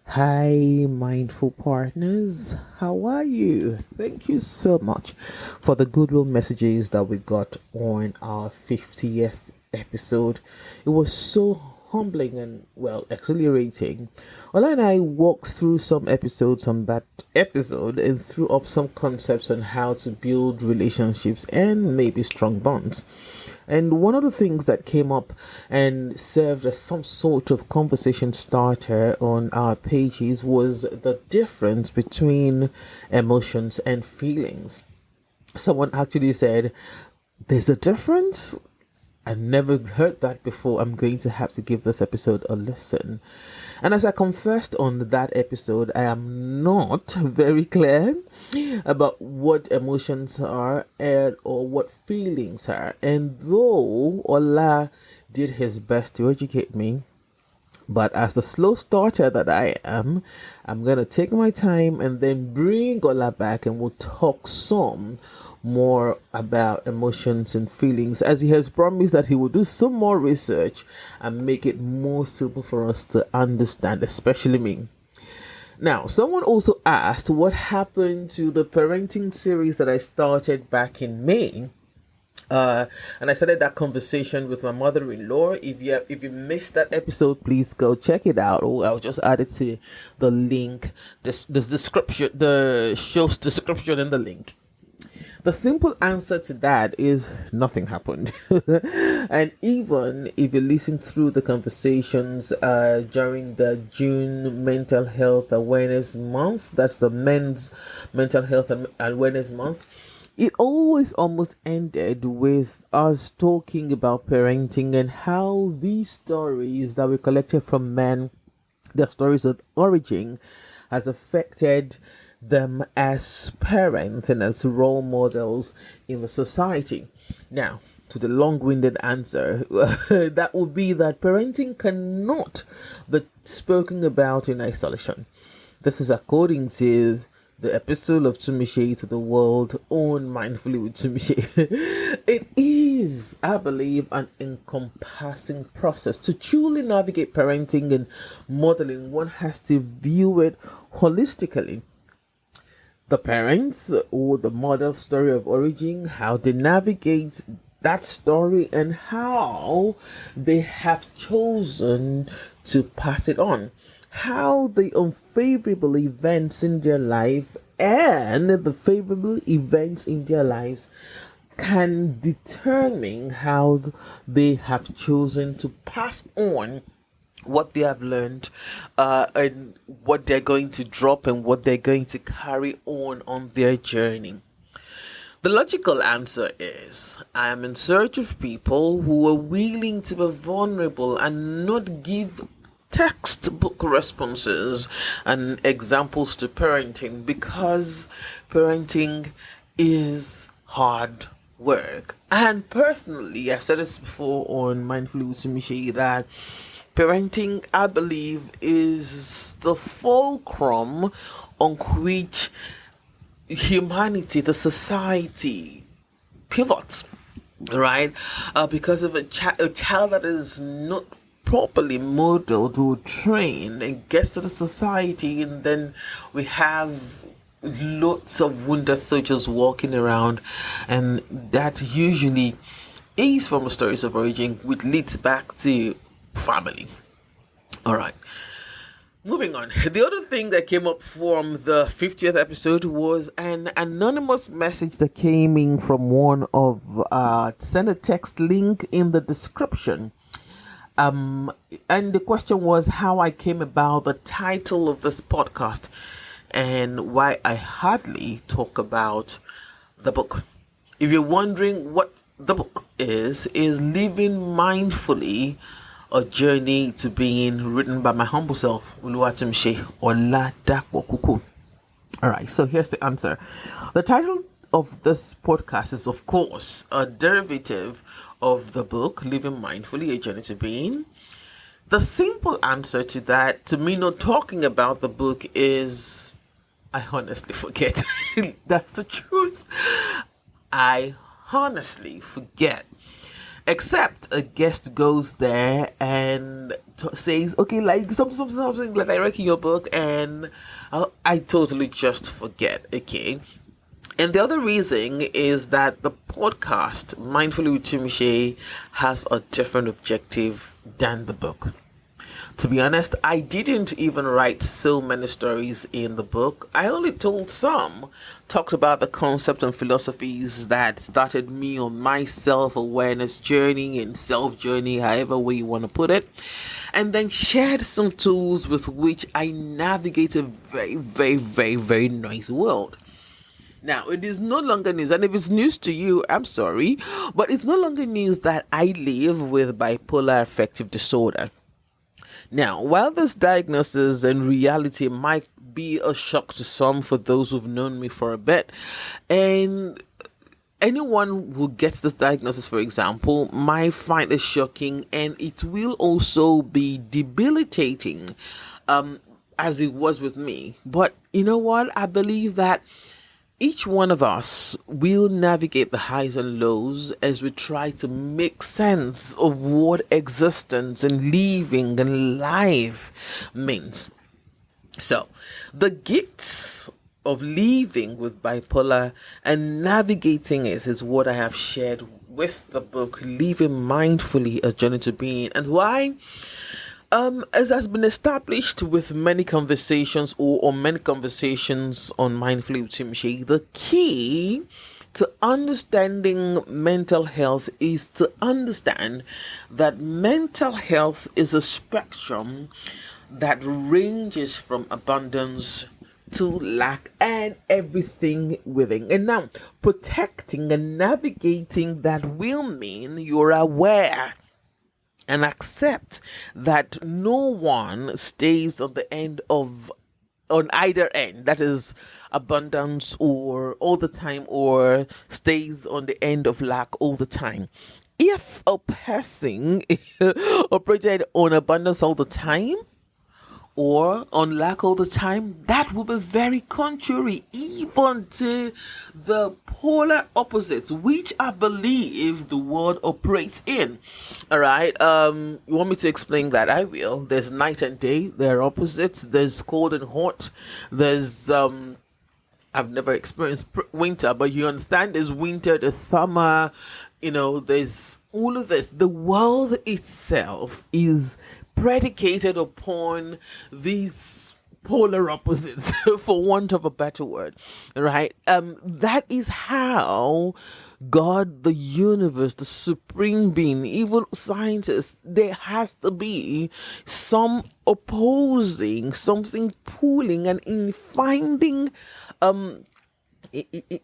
Hi, mindful partners. How are you? Thank you so much for the goodwill messages that we got on our 50th episode. It was so humbling and, well, exhilarating. Ola and I walked through some episodes on that episode and threw up some concepts on how to build relationships and maybe strong bonds. And one of the things that came up and served as some sort of conversation starter on our pages was the difference between emotions and feelings. Someone actually said, "There's a difference." I never heard that before. I'm going to have to give this episode a listen. And as I confessed on that episode, I am not very clear about what emotions are and or what feelings are. And though Ola did his best to educate me, but as the slow starter that I am, I'm gonna take my time and then bring Ola back and we'll talk some more about emotions and feelings, as he has promised that he will do some more research and make it more simple for us to understand, especially me. Now, someone also asked what happened to the parenting series that I started back in May. And I started that conversation with my mother-in-law. If you missed that episode, please go check it out. Or I'll just add it to the link, the description, the show's description in the link. The simple answer to that is nothing happened. And even if you listen through the conversations during the June Mental Health Awareness Month, that's the Men's Mental Health Awareness Month, it always almost ended with us talking about parenting and how these stories that we collected from men, their stories of origin, has affected them as parents and as role models in the society. Now, to the long-winded answer, that would be that parenting cannot be spoken about in isolation. This is according to the episode of Tumise to the world on Mindfully with Tumise. It is, I believe, an encompassing process. To truly navigate parenting and modeling, one has to view it holistically. The parents or the mother's story of origin, how they navigate that story, and how they have chosen to pass it on, how the unfavorable events in their life and the favorable events in their lives can determine how they have chosen to pass on what they have learned, and what they're going to drop and what they're going to carry on their journey. The logical answer is I am in search of people who are willing to be vulnerable and not give textbook responses and examples to parenting, because parenting is hard work. And personally, I've said this before on Mindfully with Tumishi, that parenting, I believe, is the fulcrum on which humanity, the society, pivots, right? Because of a child that is not properly modeled or trained and gets to the society, and then we have lots of wounded soldiers walking around, and that usually is from the stories of origin, which leads back to family. All right. Moving on. The other thing that came up from the 50th episode was an anonymous message that came in from one of send a text link in the description. And the question was how I came about the title of this podcast and why I hardly talk about the book. If you're wondering what the book is Living Mindfully, a journey to being, written by my humble self, Oluwatumse Oladapo Kuku. Alright, so here's the answer. The title of this podcast is, of course, a derivative of the book, Living Mindfully, A Journey to Being. The simple answer to that, to me not talking about the book, is I honestly forget. That's the truth. I honestly forget. Except a guest goes there and says, okay, like something like I read in your book, and I totally just forget. Okay. And the other reason is that the podcast, Mindfully with Tumise, has a different objective than the book. To be honest, I didn't even write so many stories in the book. I only told some, talked about the concepts and philosophies that started me on my self-awareness journey and self-journey, however way you want to put it, and then shared some tools with which I navigate a very, very, very, very noisy world. Now, it is no longer news, and if it's news to you, I'm sorry, but it's no longer news that I live with bipolar affective disorder. Now, while this diagnosis and reality might be a shock to some for those who've known me for a bit, and anyone who gets this diagnosis, for example, might find it shocking, and it will also be debilitating, as it was with me. But you know what? I believe that each one of us will navigate the highs and lows as we try to make sense of what existence and living and life means. So, the gifts of living with bipolar and navigating it is what I have shared with the book, Living Mindfully, A Journey to Being. And why? As has been established with many conversations or many conversations on Mindfully with Tumise, the key to understanding mental health is to understand that mental health is a spectrum that ranges from abundance to lack and everything within. And now, protecting and navigating that will mean you're aware and accept that no one stays on either end, that is abundance or all the time, or stays on the end of lack all the time. If a person operated on abundance all the time or on lack all the time, that will be very contrary even to the polar opposites, which I believe the world operates in. All right. You want me to explain that? I will. There's night and day. There are opposites. There's cold and hot. There's I've never experienced winter, but you understand there's winter, there's summer, there's all of this. The world itself is predicated upon these polar opposites, for want of a better word, right? That is how God, the universe, the supreme being, even scientists, there has to be some opposing, something pulling, and in finding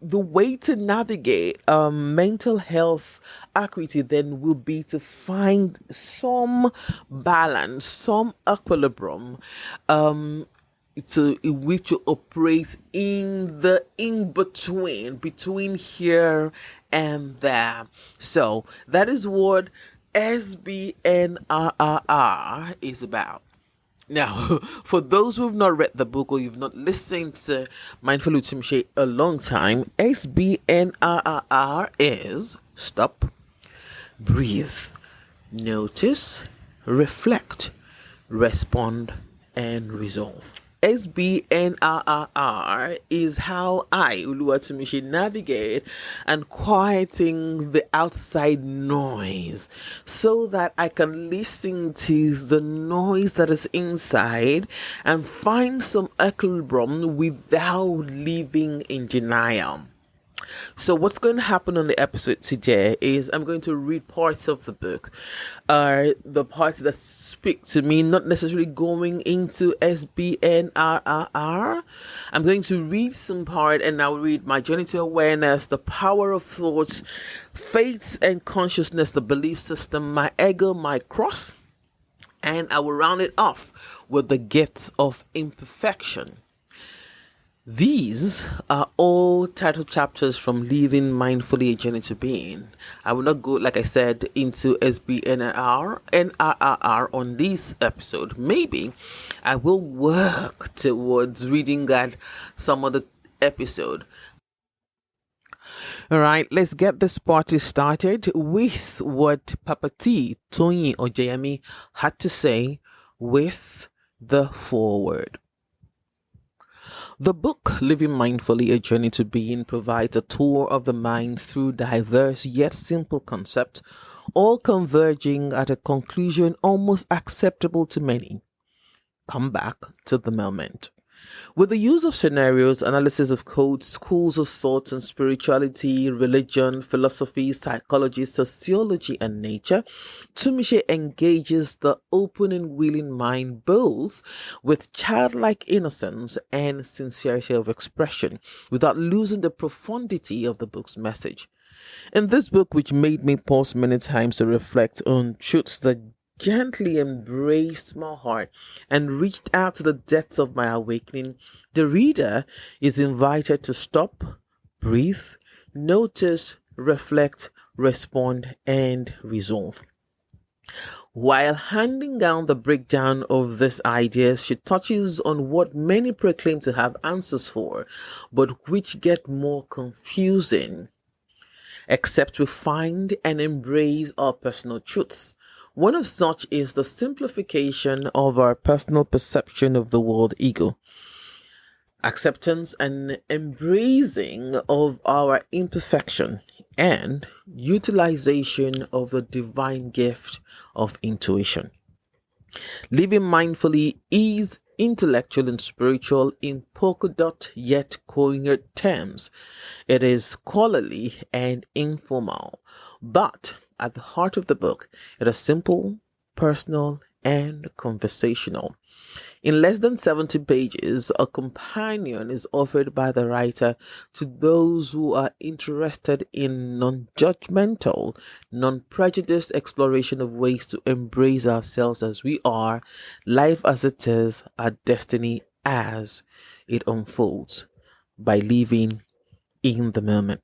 the way to navigate mental health acuity then will be to find some balance, some equilibrium, in which you operate in the between here and there. So that is what SBNRRR is about. Now, for those who have not read the book or you've not listened to Mindful with Tumise a long time, SBNRRR is stop, breathe, notice, reflect, respond, and resolve. SBNRRR is how I, Oluwatumishi, navigate and quieting the outside noise so that I can listen to the noise that is inside and find some equilibrium without living in denial. So what's going to happen on the episode today is I'm going to read parts of the book, the parts that speak to me, not necessarily going into SBNRRR. I'm going to read some part, and I'll read My Journey to Awareness, The Power of Thoughts, Faith and Consciousness, The Belief System, My Ego, My Cross, and I will round it off with The Gifts of Imperfection. These are all title chapters from Living Mindfully, A Journey to Being. I will not go, like I said, into SBNRRR on this episode. Maybe I will work towards reading that some other episode. All right, let's get this party started with what Papa T, Tony, or Jayami had to say with the foreword. The book, Living Mindfully, A Journey to Being, provides a tour of the mind through diverse yet simple concepts, all converging at a conclusion almost acceptable to many. Come back to the moment. With the use of scenarios, analysis of codes, schools of thought and spirituality, religion, philosophy, psychology, sociology, and nature, Tumise engages the open and willing mind both with childlike innocence and sincerity of expression, without losing the profundity of the book's message. In this book, which made me pause many times to reflect on truths that gently embraced my heart and reached out to the depths of my awakening, the reader is invited to stop, breathe, notice, reflect, respond, and resolve. While handing down the breakdown of these ideas, she touches on what many proclaim to have answers for, but which get more confusing except we find and embrace our personal truths. One of such is the simplification of our personal perception of the world ego, acceptance and embracing of our imperfection, and utilization of the divine gift of intuition. Living mindfully is intellectual and spiritual in polka dot yet coherent terms. It is scholarly and informal, but at the heart of the book, it is simple, personal, and conversational. In less than 70 pages, a companion is offered by the writer to those who are interested in non-judgmental, non-prejudiced exploration of ways to embrace ourselves as we are, life as it is, our destiny as it unfolds, by living in the moment.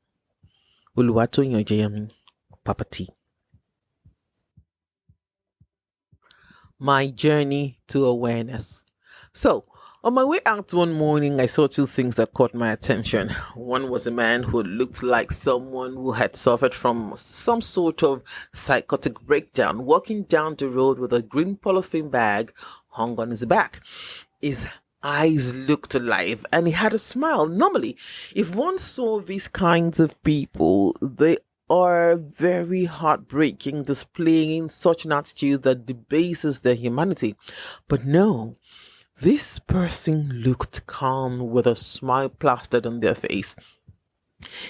Uluwatoyin Ojeyemi, Papa T. My journey to awareness. So, on my way out one morning, I saw two things that caught my attention. One was a man who looked like someone who had suffered from some sort of psychotic breakdown, walking down the road with a green polythene bag hung on his back. His eyes looked alive and he had a smile. Normally, if one saw these kinds of people, they are very heartbreaking, displaying such an attitude that debases their humanity. But no, this person looked calm with a smile plastered on their face.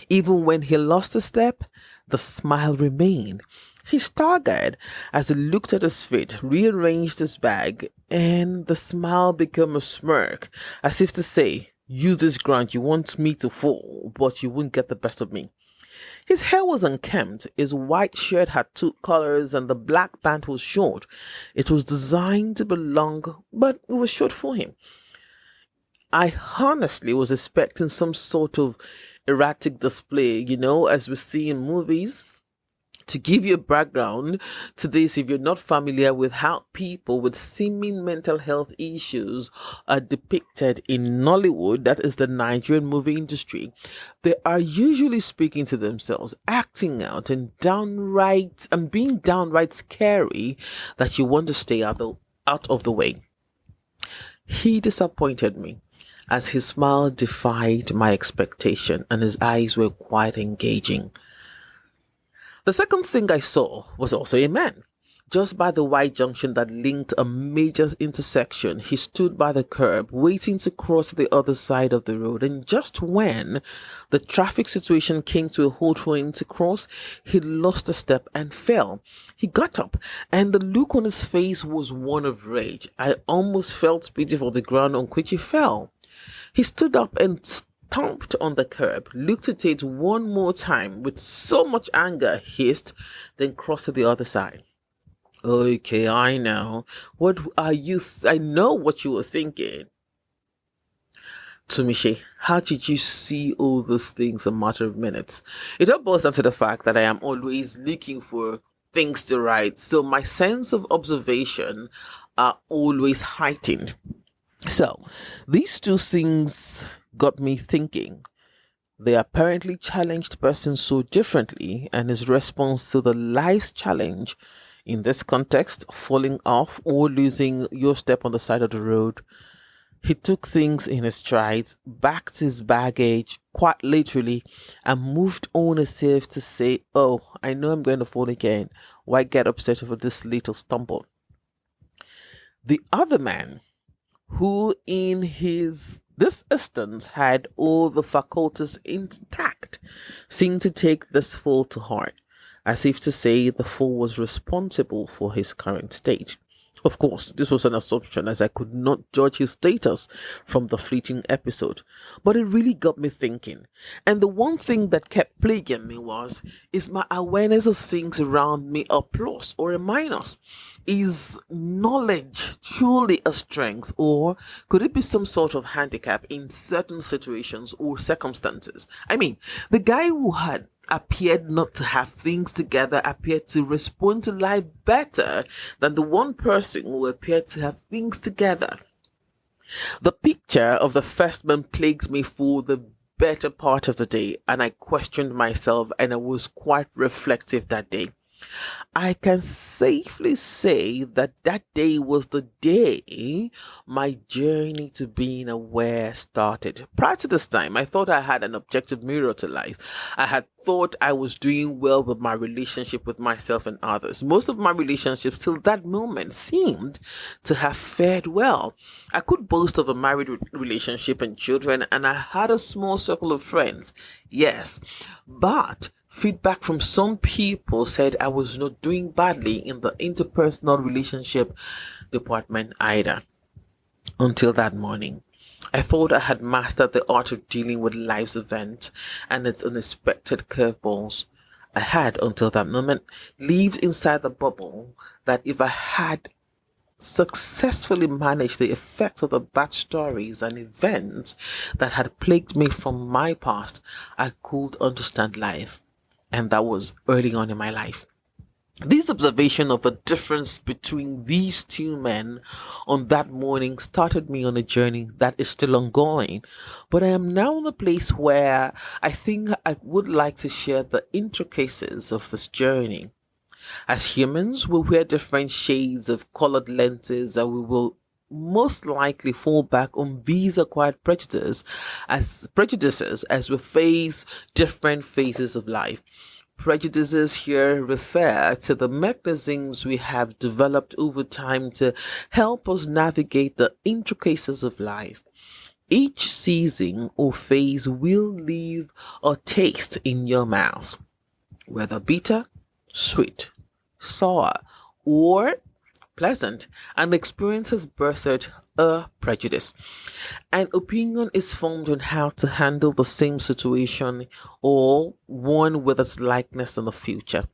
Even when he lost a step, the smile remained. He staggered as he looked at his feet, rearranged his bag, and the smile became a smirk, as if to say, "You this ground, you want me to fall, but you won't get the best of me." His hair was unkempt, his white shirt had two collars, and the black pant was short. It was designed to be long, but it was short for him. I honestly was expecting some sort of erratic display, as we see in movies. To give you a background to this, if you're not familiar with how people with seeming mental health issues are depicted in Nollywood, that is the Nigerian movie industry, they are usually speaking to themselves, acting out, and being downright scary that you want to stay out of the way. He disappointed me, as his smile defied my expectation and his eyes were quite engaging. The second thing I saw was also a man. Just by the wide junction that linked a major intersection, he stood by the curb, waiting to cross to the other side of the road. And just when the traffic situation came to a halt for him to cross, he lost a step and fell. He got up, and the look on his face was one of rage. I almost felt pity for the ground on which he fell. He stood up and stomped on the curb, looked at it one more time with so much anger, hissed, then crossed to the other side. Okay, I know. I know what you were thinking. Tumise, how did you see all those things in a matter of minutes? It all boils down to the fact that I am always looking for things to write, so my sense of observation are always heightened. So, these two things got me thinking. The apparently challenged person so differently, and his response to the life's challenge, in this context, falling off or losing your step on the side of the road. He took things in his strides, backed his baggage quite literally, and moved on as if to say, "Oh, I know I'm going to fall again. Why get upset over this little stumble?" The other man, who in his this instance had all the faculties intact, seemed to take this fall to heart, as if to say the fall was responsible for his current state. Of course, this was an assumption, as I could not judge his status from the fleeting episode, but it really got me thinking. And the one thing that kept plaguing me was, is my awareness of things around me a plus or a minus? Is knowledge truly a strength, or could it be some sort of handicap in certain situations or circumstances? I mean, the guy who had appeared not to have things together appeared to respond to life better than the one person who appeared to have things together. The picture of the first man plagued me for the better part of the day, and I questioned myself, and I was quite reflective that day. I can safely say that that day was the day my journey to being aware started. Prior to this time, I thought I had an objective mirror to life. I had thought I was doing well with my relationship with myself and others. Most of my relationships till that moment seemed to have fared well. I could boast of a married relationship and children, and I had a small circle of friends. Yes, but feedback from some people said I was not doing badly in the interpersonal relationship department either. Until that morning, I thought I had mastered the art of dealing with life's events and its unexpected curveballs. I had, until that moment, lived inside the bubble that if I had successfully managed the effects of the bad stories and events that had plagued me from my past, I could understand life. And that was early on in my life. This observation of the difference between these two men on that morning started me on a journey that is still ongoing. But I am now in a place where I think I would like to share the intricacies of this journey. As humans, we wear different shades of colored lenses, and we will most likely fall back on these acquired prejudices as we face different phases of life. Prejudices here refer to the mechanisms we have developed over time to help us navigate the intricacies of life. Each season or phase will leave a taste in your mouth, whether bitter, sweet, sour, or pleasant. An experience has birthed a prejudice. An opinion is formed on how to handle the same situation or one with its likeness in the future.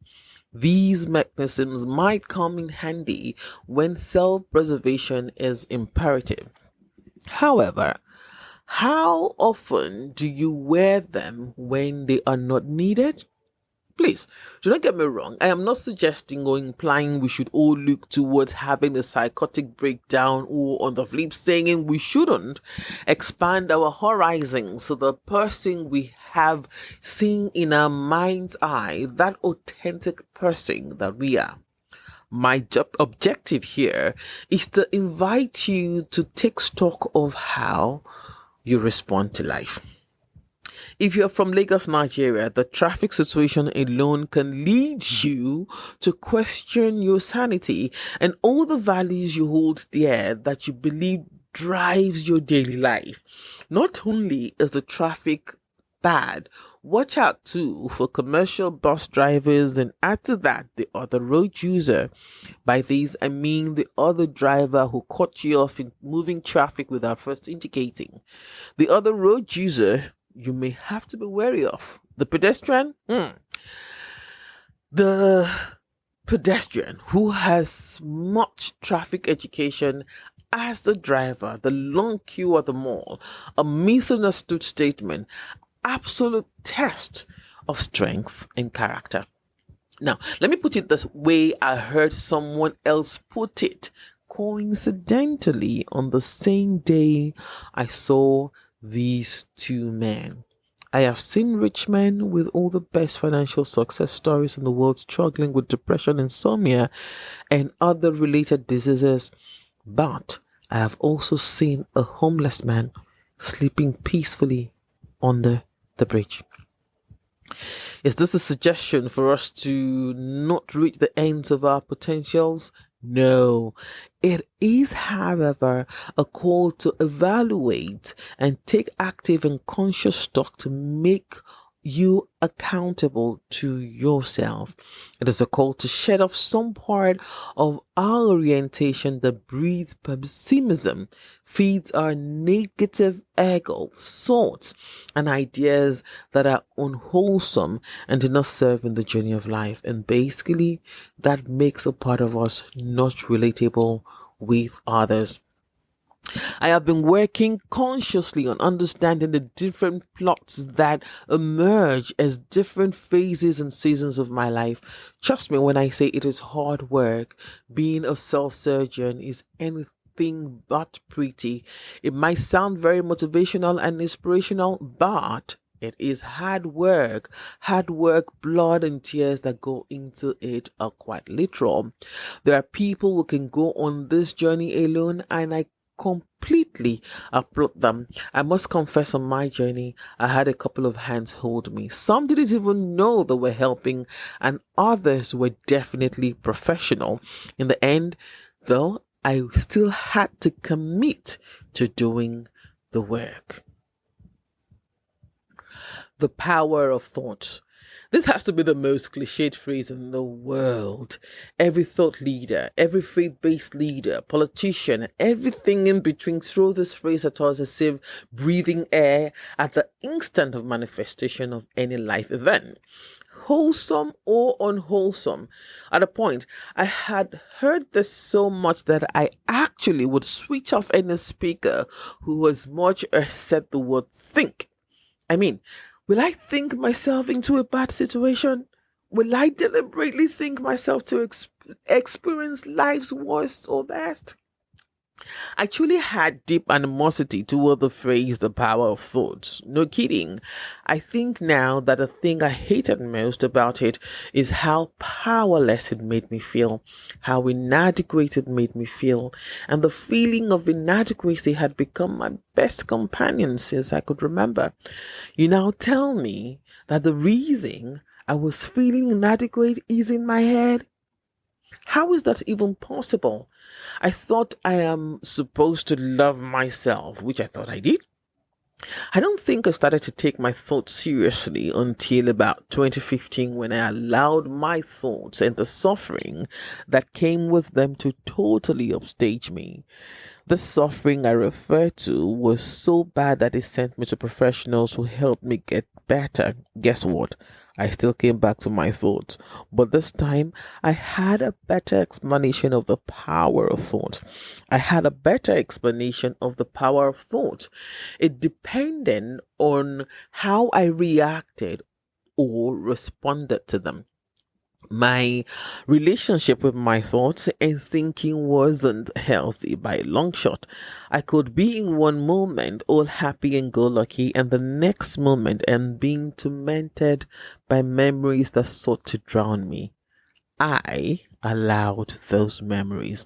These mechanisms might come in handy when self-preservation is imperative. However, how often do you wear them when they are not needed? Please, do not get me wrong. I am not suggesting or implying we should all look towards having a psychotic breakdown, or on the flip saying we shouldn't expand our horizons so the person we have seen in our mind's eye, that authentic person that we are. My objective here is to invite you to take stock of how you respond to life. If you're from Lagos, Nigeria, the traffic situation alone can lead you to question your sanity and all the values you hold dear that you believe drives your daily life. Not only is the traffic bad, watch out too for commercial bus drivers, and add to that the other road user. By these, I mean the other driver who cut you off in moving traffic without first indicating. The other road user you may have to be wary of. The pedestrian? The pedestrian who has much traffic education as the driver, the long queue at the mall, a misunderstood statement, absolute test of strength and character. Now, let me put it this way. I heard someone else put it coincidentally on the same day I saw these two men. I have seen rich men with all the best financial success stories in the world struggling with depression, insomnia, and other related diseases. But I have also seen a homeless man sleeping peacefully under the bridge. Is this a suggestion for us to not reach the ends of our potentials? No. It is, however, a call to evaluate and take active and conscious stock to make you accountable to yourself. It is a call to shed off some part of our orientation that breeds pessimism, feeds our negative ego, thoughts, and ideas that are unwholesome and do not serve in the journey of life. And basically, that makes a part of us not relatable with others. I have been working consciously on understanding the different plots that emerge as different phases and seasons of my life. Trust me when I say it is hard work. Being a self surgeon is anything but pretty. It might sound very motivational and inspirational, but it is hard work. Hard work, blood, and tears that go into it are quite literal. There are people who can go on this journey alone, and I completely applaud them. I must confess, on my journey, I had a couple of hands hold me. Some didn't even know they were helping, and others were definitely professional. In the end, though, I still had to commit to doing the work. The power of thought. This has to be the most cliched phrase in the world. Every thought leader, every faith based leader, politician, everything in between throw this phrase at us as if breathing air at the instant of manifestation of any life event. Wholesome or unwholesome. At a point, I had heard this so much that I actually would switch off any speaker who as much as said the word think. I mean, will I think myself into a bad situation? Will I deliberately think myself to experience life's worst or best? I truly had deep animosity toward the phrase the power of thoughts. No kidding. I think now that the thing I hated most about it is how powerless it made me feel, how inadequate it made me feel, and the feeling of inadequacy had become my best companion since I could remember. You now tell me that the reason I was feeling inadequate is in my head? How is that even possible? I thought I am supposed to love myself, which I thought I did. I don't think I started to take my thoughts seriously until about 2015 when I allowed my thoughts and the suffering that came with them to totally upstage me. The suffering I refer to was so bad that it sent me to professionals who helped me get better. Guess what? I still came back to my thoughts, but this time I had a better explanation of the power of thought. I had a better explanation of the power of thought. It depended on how I reacted or responded to them. My relationship with my thoughts and thinking wasn't healthy by a long shot. I could be in one moment all happy and go lucky, and the next moment and being tormented by memories that sought to drown me. I allowed those memories.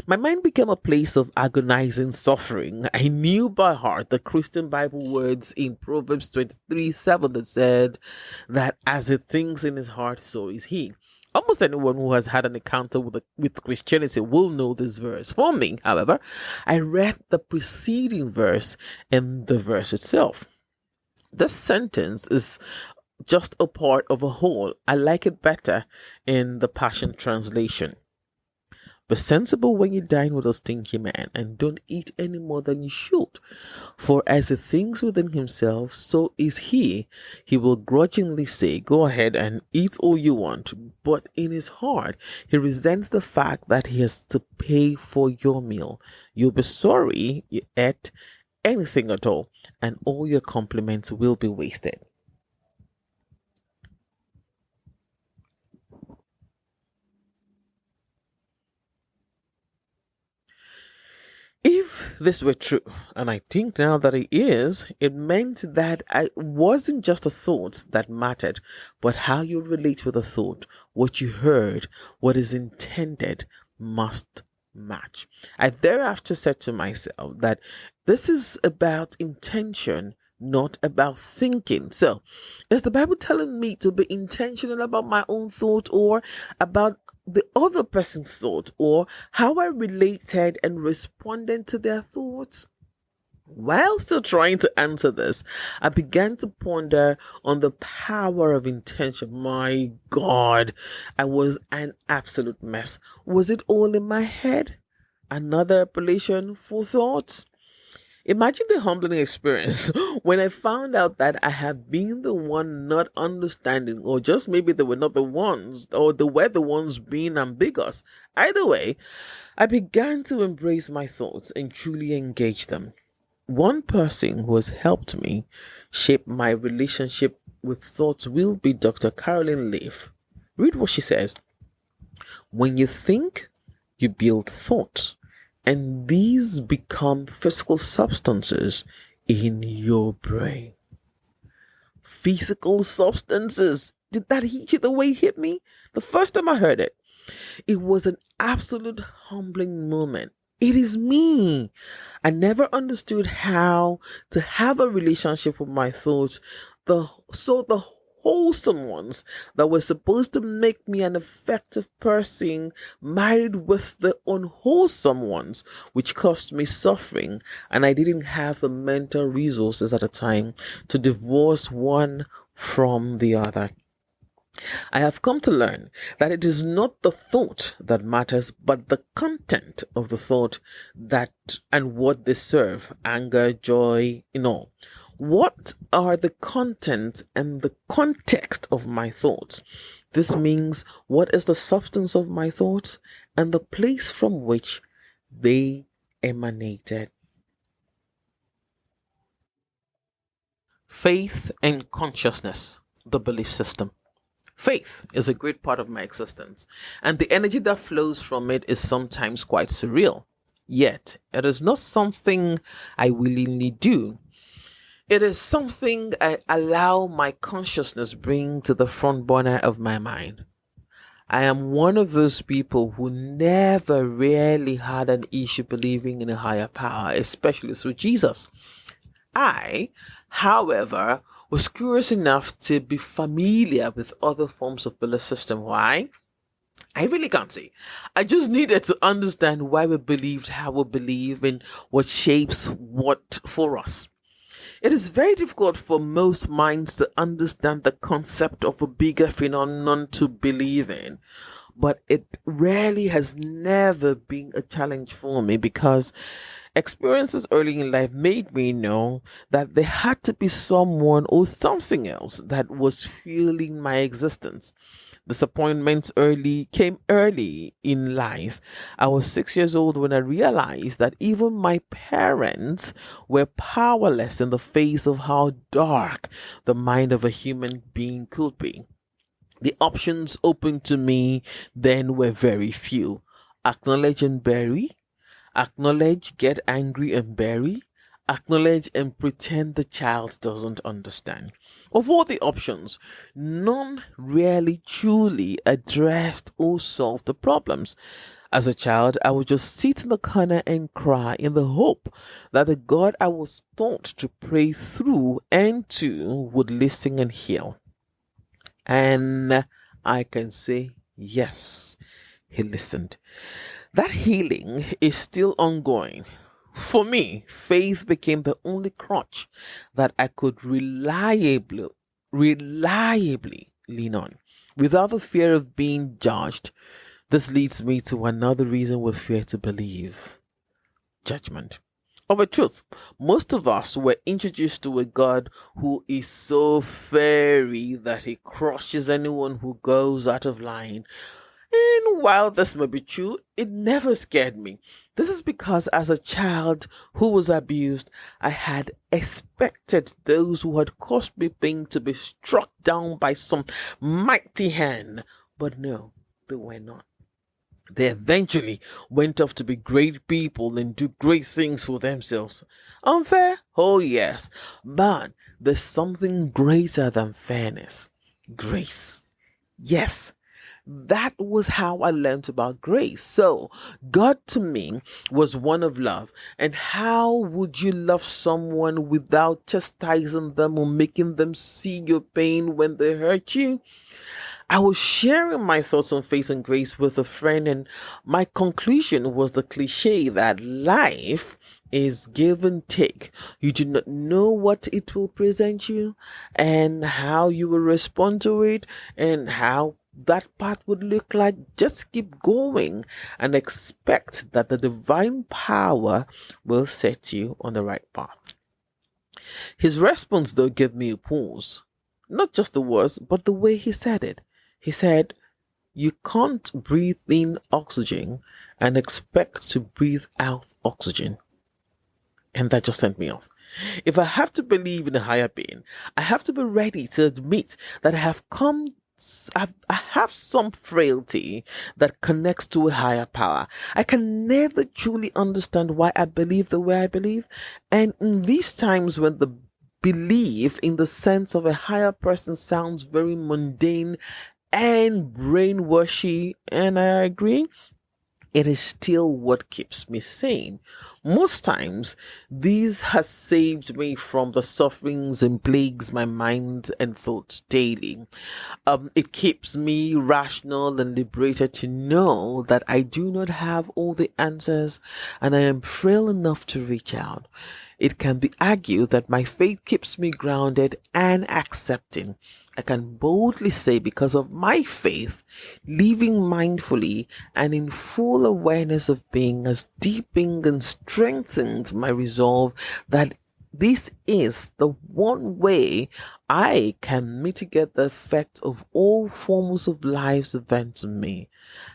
My mind became a place of agonizing suffering. I knew by heart the Christian Bible words in Proverbs 23:7 that said that as he thinks in his heart, so is he. Almost anyone who has had an encounter with Christianity will know this verse. For me, however, I read the preceding verse and the verse itself. This sentence is just a part of a whole. I like it better in the Passion Translation. Be sensible when you dine with a stinky man, and don't eat any more than you should. For as he thinks within himself, so is he. He will grudgingly say, go ahead and eat all you want. But in his heart, he resents the fact that he has to pay for your meal. You'll be sorry you ate anything at all, and all your compliments will be wasted. If this were true, and I think now that it is, it meant that I wasn't just a thought that mattered, but how you relate with a thought, what you heard, what is intended must match. I thereafter said to myself that this is about intention, not about thinking. So, is the Bible telling me to be intentional about my own thought or about the other person's thought or how I related and responded to their thoughts? While still trying to answer this, I began to ponder on the power of intention. My God, I was an absolute mess. Was it all in my head? Another appellation for thoughts? Imagine the humbling experience when I found out that I had been the one not understanding, or just maybe they were not the ones, or they were the ones being ambiguous. Either way, I began to embrace my thoughts and truly engage them. One person who has helped me shape my relationship with thoughts will be Dr. Carolyn Leaf. Read what she says. When you think, you build thoughts, and these become physical substances in your brain. Physical substances. Did that hit you the way it hit me? The first time I heard it, it was an absolute humbling moment. It is me. I never understood how to have a relationship with my thoughts, the wholesome ones that were supposed to make me an effective person, married with the unwholesome ones, which caused me suffering, and I didn't have the mental resources at the time to divorce one from the other. I have come to learn that it is not the thought that matters, but the content of the thought that and what they serve, anger, joy, What are the content and the context of my thoughts? This means what is the substance of my thoughts and the place from which they emanated. Faith and consciousness, the belief system. Faith is a great part of my existence, and the energy that flows from it is sometimes quite surreal. Yet, it is not something I willingly do. It is something I allow my consciousness bring to the front burner of my mind. I am one of those people who never really had an issue believing in a higher power, especially through Jesus. I, however, was curious enough to be familiar with other forms of belief system. Why? I really can't say. I just needed to understand why we believed how we believe and what shapes what for us. It is very difficult for most minds to understand the concept of a bigger phenomenon to believe in. But it rarely has never been a challenge for me because experiences early in life made me know that there had to be someone or something else that was fueling my existence. Disappointments came early in life. I was 6 years old when I realized that even my parents were powerless in the face of how dark the mind of a human being could be. The options open to me then were very few. Acknowledge and bury, acknowledge, get angry and bury, acknowledge and pretend the child doesn't understand. Of all the options, none really truly addressed or solved the problems. As a child, I would just sit in the corner and cry in the hope that the God I was taught to pray through and to would listen and heal. And I can say, yes, he listened. That healing is still ongoing. For me, faith became the only crutch that I could reliably lean on without the fear of being judged. This leads me to another reason we fear to believe: judgment. Of a truth, most of us were introduced to a God who is so fiery that he crushes anyone who goes out of line. And while this may be true, it never scared me. This is because as a child who was abused, I had expected those who had caused me pain to be struck down by some mighty hand. But no, they were not. They eventually went off to be great people and do great things for themselves. Unfair? Oh, yes. But there's something greater than fairness: grace. Yes, that was how I learned about grace. So, God to me was one of love. And how would you love someone without chastising them or making them see your pain when they hurt you? I was sharing my thoughts on faith and grace with a friend, and my conclusion was the cliche that life is give and take. You do not know what it will present you and how you will respond to it and how that path would look like. Just keep going and expect that the divine power will set you on the right path. His response, though, gave me a pause. Not just the words, but the way he said it. He said, "You can't breathe in oxygen and expect to breathe out oxygen." And that just sent me off. If I have to believe in a higher being, I have to be ready to admit that I have some frailty that connects to a higher power. I can never truly understand why I believe the way I believe. And in these times when the belief in the sense of a higher person sounds very mundane and brainwashy, and I agree, it is still what keeps me sane. Most times, this has saved me from the sufferings and plagues my mind and thoughts daily. It keeps me rational and liberated to know that I do not have all the answers and I am frail enough to reach out. It can be argued that my faith keeps me grounded and accepting. I can boldly say, because of my faith, living mindfully and in full awareness of being has deepened and strengthened my resolve that this is the one way I can mitigate the effect of all forms of life's events on me.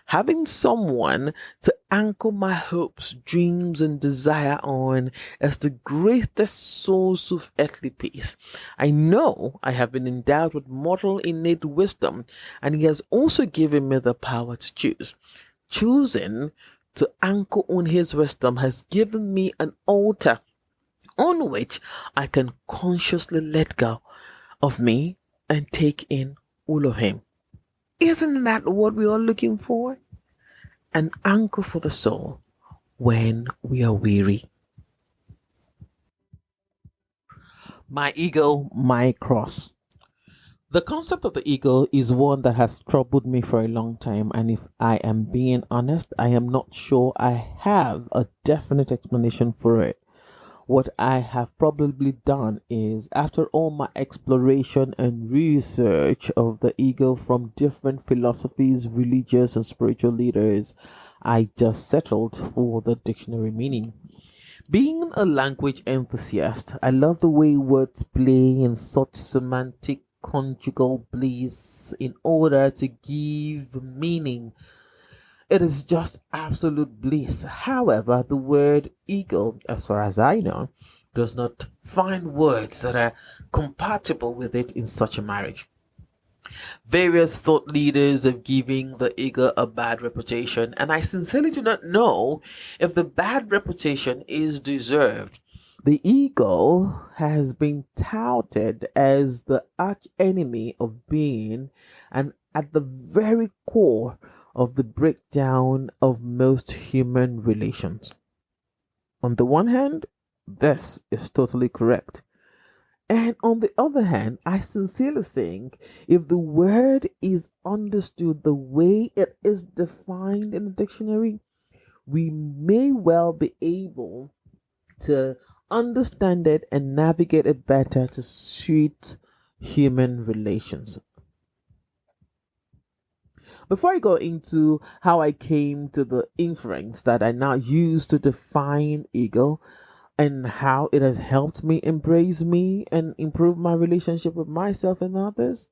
Having someone to anchor my hopes, dreams, and desire on is the greatest source of earthly peace. I know I have been endowed with mortal innate wisdom, and He has also given me the power to choose. Choosing to anchor on His wisdom has given me an altar on which I can consciously let go of me and take in all of Him. Isn't that what we are looking for? An anchor for the soul when we are weary. My ego, my cross. The concept of the ego is one that has troubled me for a long time, and if I am being honest, I am not sure I have a definite explanation for it. What I have probably done is, after all my exploration and research of the ego from different philosophies, religious, and spiritual leaders, I just settled for the dictionary meaning. Being a language enthusiast, I love the way words play in such semantic conjugal bliss in order to give meaning. It is just absolute bliss. However, the word ego, as far as I know, does not find words that are compatible with it in such a marriage. Various thought leaders have given the ego a bad reputation, and I sincerely do not know if the bad reputation is deserved. The ego has been touted as the arch enemy of being and at the very core of the breakdown of most human relations. On the one hand, this is totally correct. And on the other hand, I sincerely think if the word is understood the way it is defined in the dictionary, we may well be able to understand it and navigate it better to suit human relations. Before I go into how I came to the inference that I now use to define ego and how it has helped me embrace me and improve my relationship with myself and others,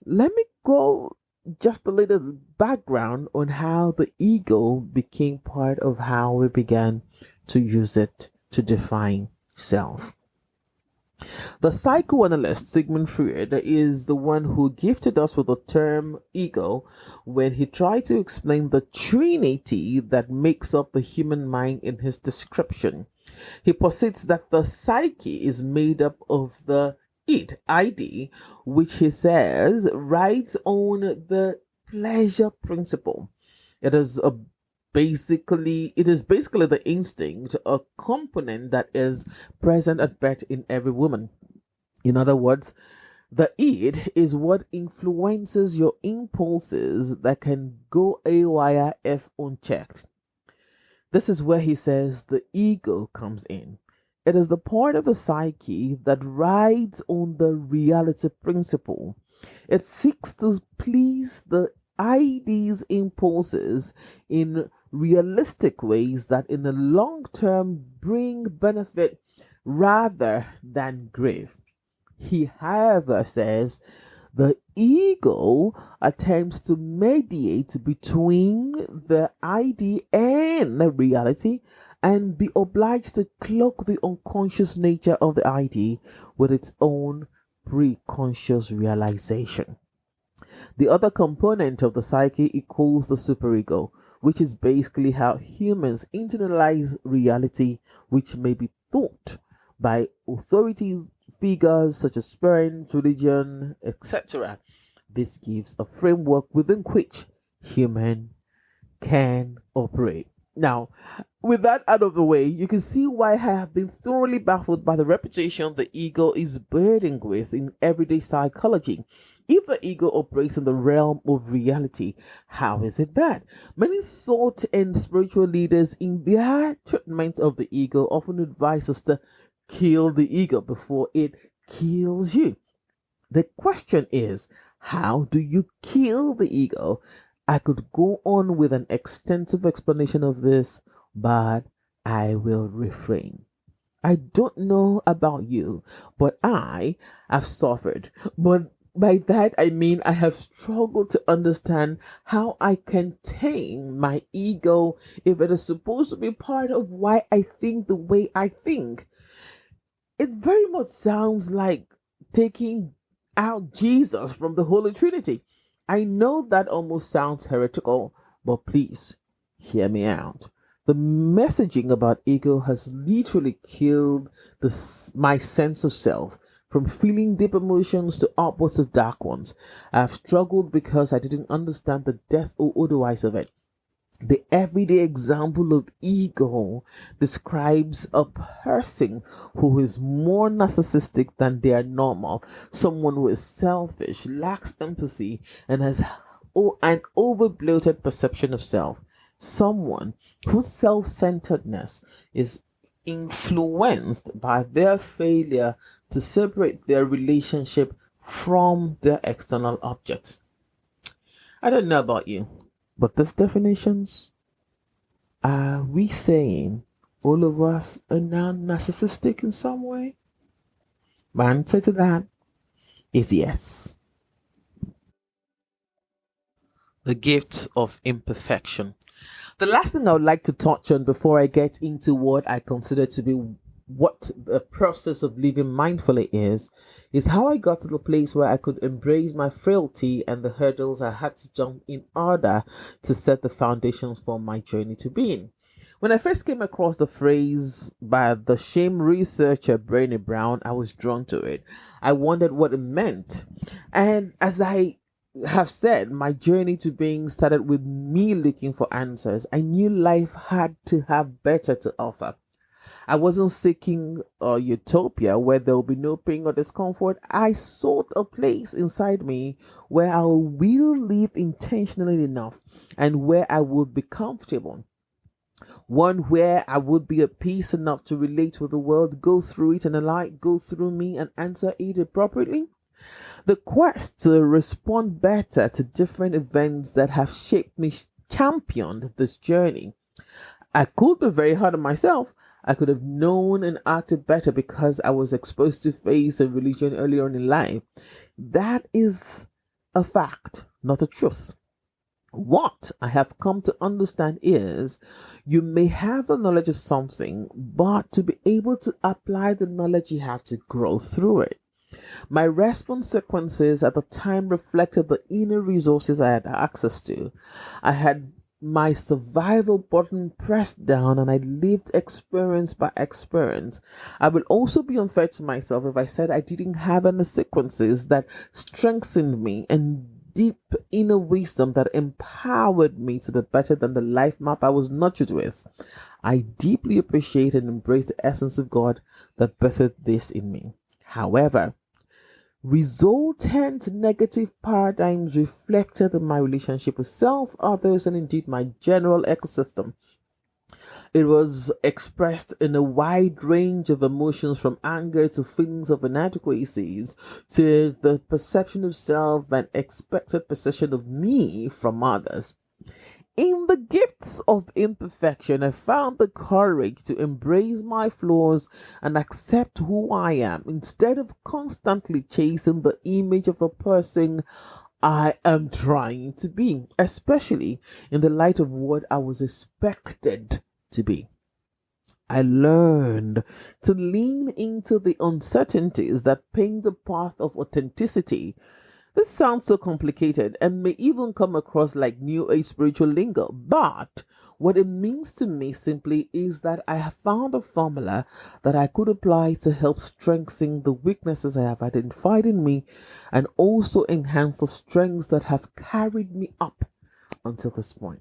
let me go just a little background on how the ego became part of how we began to use it to define self. The psychoanalyst Sigmund Freud is the one who gifted us with the term ego when he tried to explain the trinity that makes up the human mind in his description. He posits that the psyche is made up of the id, which he says rides on the pleasure principle. It is a basically the instinct, a component that is present at birth in every woman. In other words, the id is what influences your impulses that can go AYR if unchecked. This is where he says the ego comes in. It is the part of the psyche that rides on the reality principle. It seeks to please the ID's impulses in realistic ways that in the long term bring benefit rather than grief. He, however, says the ego attempts to mediate between the ID and reality and be obliged to cloak the unconscious nature of the ID with its own pre-conscious realization. The other component of the psyche equals the superego, which is basically how humans internalize reality, which may be taught by authority figures such as parents, religion, etc. This gives a framework within which human can operate. Now, with that out of the way, you can see why I have been thoroughly baffled by the reputation the ego is burdened with in everyday psychology. If the ego operates in the realm of reality, how is it bad? Many thought and spiritual leaders in their treatment of the ego often advise us to kill the ego before it kills you. The question is, how do you kill the ego? I could go on with an extensive explanation of this, but I will refrain. I don't know about you, but I have suffered. But by that I mean I have struggled to understand how I can tame my ego if it is supposed to be part of why I think the way I think. It very much sounds like taking out Jesus from the Holy Trinity. I know that almost sounds heretical, but please hear me out. The messaging about ego has literally killed my sense of self. From feeling deep emotions to upwards of dark ones, I've struggled because I didn't understand the depth or otherwise of it. The everyday example of ego describes a person who is more narcissistic than they are normal, someone who is selfish, lacks empathy, and has an over bloated perception of self, someone whose self centeredness is influenced by their failure to separate their relationship from their external objects. I don't know about you, but these definitions, are we saying all of us are now narcissistic in some way? My answer to that is yes. The gift of imperfection. The last thing I would like to touch on before I get into what I consider to be what the process of living mindfully is how I got to the place where I could embrace my frailty and the hurdles I had to jump in order to set the foundations for my journey to being. When I first came across the phrase by the shame researcher Brené Brown, I was drawn to it. I wondered what it meant. And as I have said, my journey to being started with me looking for answers. I knew life had to have better to offer. I wasn't seeking a utopia where there will be no pain or discomfort. I sought a place inside me where I will live intentionally enough and where I would be comfortable. One where I would be at peace enough to relate with the world, go through it and allow it go through me and answer it appropriately. The quest to respond better to different events that have shaped me championed this journey. I could be very hard on myself. I could have known and acted better because I was exposed to faith and religion earlier on in life. That is a fact, not a truth. What I have come to understand is you may have the knowledge of something, but to be able to apply the knowledge, you have to grow through it. My response sequences at the time reflected the inner resources I had access to. I had my survival button pressed down and I lived experience by experience. I will also be unfair to myself if I said I didn't have any sequences that strengthened me and deep inner wisdom that empowered me to be better than the life map I was nurtured with. I deeply appreciate and embrace the essence of God that birthed this in me. However, resultant negative paradigms reflected in my relationship with self, others, and indeed my general ecosystem. It was expressed in a wide range of emotions from anger to feelings of inadequacies to the perception of self and expected perception of me from others. In the gifts of imperfection, I found the courage to embrace my flaws and accept who I am instead of constantly chasing the image of the person I am trying to be, especially in the light of what I was expected to be. I learned to lean into the uncertainties that paint the path of authenticity. This sounds so complicated and may even come across like new age spiritual lingo, but what it means to me simply is that I have found a formula that I could apply to help strengthen the weaknesses I have identified in me and also enhance the strengths that have carried me up until this point.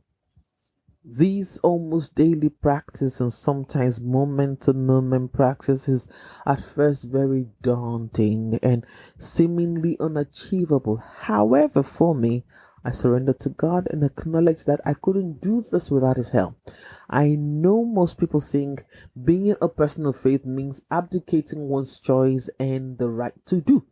These almost daily practice and sometimes moment to moment practice is at first very daunting and seemingly unachievable. However, for me, I surrendered to God and acknowledged that I couldn't do this without His help. I know most people think being a person of faith means abdicating one's choice and the right to do.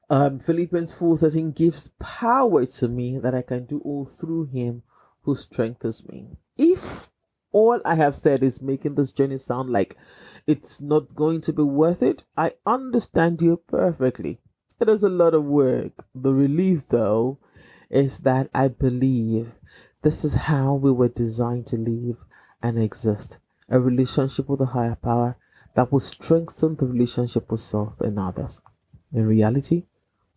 Philippians 4:13 gives power to me that I can do all through Him who strengthens me. If all I have said is making this journey sound like it's not going to be worth it, I understand you perfectly. It is a lot of work. The relief, though, is that I believe this is how we were designed to live and exist, a relationship with a higher power that will strengthen the relationship with self and others. In reality,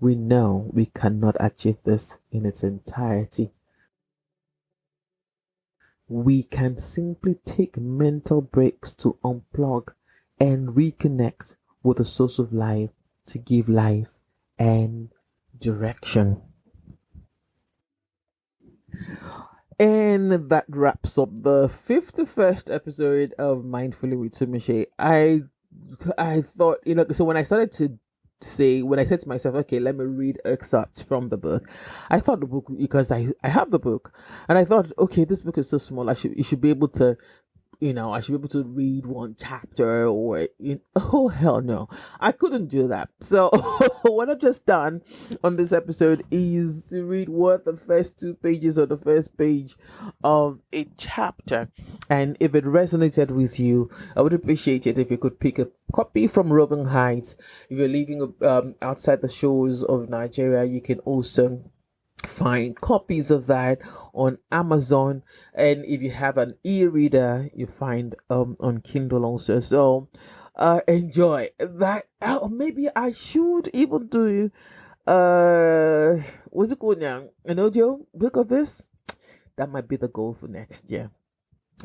we know we cannot achieve this in its entirety. We can simply take mental breaks to unplug and reconnect with the source of life to give life and direction. And that wraps up the 51st episode of Mindfully with Tumise. I thought, so when I started to say, when I said to myself, okay, let me read excerpts from the book, I thought the book, because I have the book, and I thought, okay, this book is so small, you should be able to, I should be able to read one chapter oh hell no, I couldn't do that. So what I've just done on this episode is to read what the first two pages or the first page of a chapter. And if it resonated with you, I would appreciate it if you could pick a copy from Roving Heights. If you're living outside the shores of Nigeria, you can also find copies of that on Amazon, and if you have an e-reader, you find on Kindle also. So enjoy that. Maybe I should even do what's it called now, an audio book of this. That might be the goal for next year.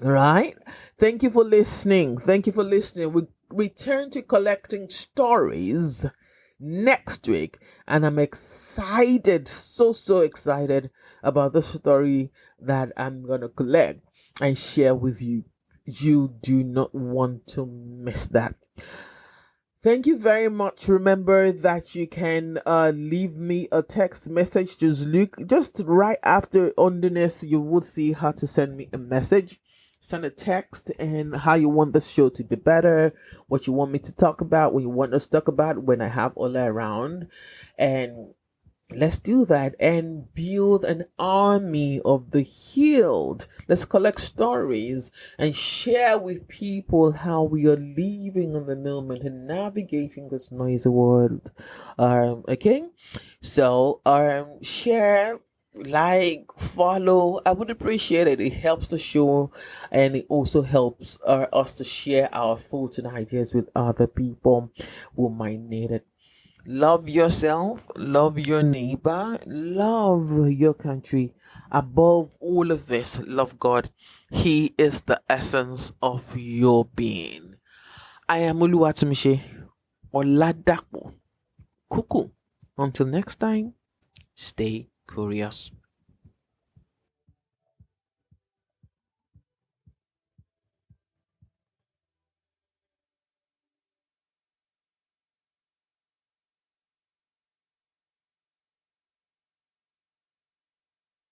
All right, thank you for listening. We return to collecting stories next week, and I'm excited, so excited about the story that I'm gonna collect and share with you. You do not want to miss that. Thank you very much. Remember that you can leave me a text message. Just right after underneath, you would see how to send me a message. Send a text and how you want the show to be better, what you want me to talk about, what you want us to talk about when I have Ola around. And let's do that and build an army of the healed. Let's collect stories and share with people how we are living in the moment and navigating this noisy world. Okay, so share. like, follow. I would appreciate it. It helps the show, and it also helps us to share our thoughts and ideas with other people who might need it. Love yourself, love your neighbor, love your country. Above all of this, love God. He is the essence of your being. I am Oluwatumishe Oladapo Kuku. Until next time, stay curious.